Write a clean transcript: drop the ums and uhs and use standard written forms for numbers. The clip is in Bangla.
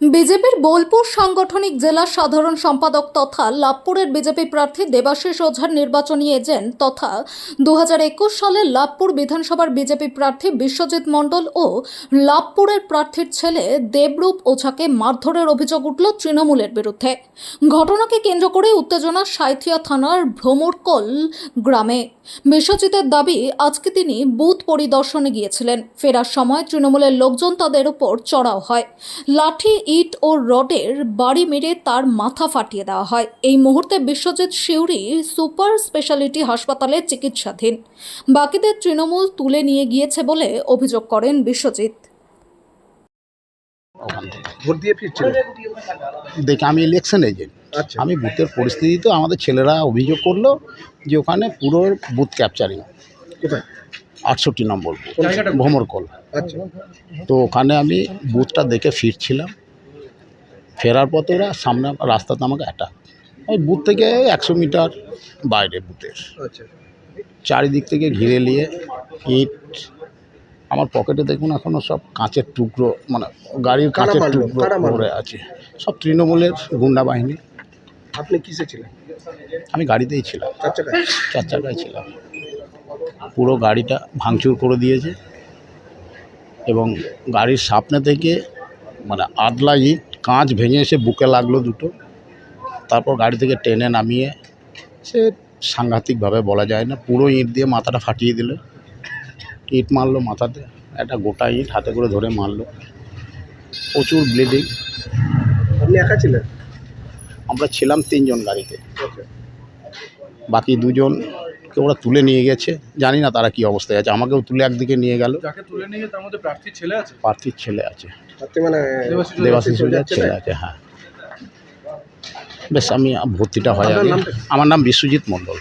বিজেপির বোলপুর সাংগঠনিক জেলা সাধারণ সম্পাদক তথা লাভপুরের বিজেপি প্রার্থী দেবাশিস ওঝার নির্বাচনী এজেন্ট তথা 2021 সালে লাভপুর বিধানসভার বিজেপি প্রার্থী বিশ্বজিৎ মণ্ডল ও লাভপুরের প্রার্থীর ছেলে দেবরূপ ওঝাকে মারধরের অভিযোগ উঠল তৃণমূলের বিরুদ্ধে। ঘটনাকে কেন্দ্র করে উত্তেজনা সাঁইথিয়া থানার ভ্রমরকল গ্রামে। বিশ্বজিতের দাবি, আজকে তিনি বুথ পরিদর্শনে গিয়েছিলেন। ফেরার সময় তৃণমূলের লোকজন তাদের উপর চড়াও হয়। লাঠি, ইট ও রডের বাড়ি মেরে তার মাথা ফাটিয়ে দেওয়া হয়। এই মুহূর্তে বিশ্বজিৎ সিউড়ি সুপার স্পেশালিটি হাসপাতালে চিকিৎসাধীন। বাকিদের তৃণমূল তুলে নিয়ে গিয়েছে বলে অভিযোগ করেন বিশ্বজিৎ। ভোট দিয়ে ফিরছিলেন? দেখি আমি ইলেকশন এজেন্ট। আচ্ছা। আমি বুথের পরিস্থিতি, তো আমাদের ছেলেরা অভিযোগ করলো যে ওখানে পুরো বুথ ক্যাপচারিং, কোথায়? 68 নম্বর কোন জায়গাটা? ভ্রমরকল। আচ্ছা। তো ওখানে আমি বুথটা দেখে ফিরছিলাম। ফেরার পথে ওরা সামনে রাস্তাতে আমাকে অ্যাটাক। ওই বুথ থেকে 100 মিটার বাইরে বুথের আচ্ছা। চারিদিক থেকে ঘিরে নিয়ে ইট, আমার পকেটে দেখুন এখনও সব কাঁচের টুকরো, মানে গাড়ির কাঁচের কারা টুকরো মারলো? পড়ে আছে। সব তৃণমূলের গুন্ডা বাহিনী। আপনি কিসে ছিলেন? আমি গাড়িতেই ছিলাম, 4 চাকায়? 4 চাকায় ছিলাম। পুরো গাড়িটা ভাঙচুর করে দিয়েছে এবং গাড়ির সামনে থেকে মানে আদলা ইট কাঁচ ভেঙে এসে বুকে লাগলো দুটো। তারপর গাড়ি থেকে টেনে নামিয়ে সে সাংঘাতিকভাবে বলা যায় না, পুরো ইট দিয়ে মাথাটা ফাটিয়ে দিল। ইট মারলো মাথাতে, একটা গোটা ইট হাতে করে ধরে মারলো, প্রচুর ব্লিডিং। আপনি একা ছিলেন? আমরা ছিলাম 3 জন গাড়িতে, আচ্ছা। বাকি 2 জনকে ওরা তুলে নিয়ে গেছে। জানি না তারা কি অবস্থায় আছে। আমাকেও তুলে একদিকে নিয়ে গেল। যাকে তুলে নিয়ে তার মধ্যে প্রার্থীর ছেলে আছে? প্রার্থীর ছেলে আছে, আপনি মানে দেবাশিস ওঝার ছেলে আছে। হ্যাঁ, বেশ, আমি ভর্তিটা হয়ে আপনার যাবে। নামটা কি? আমার নাম বিশ্বজিৎ মণ্ডল।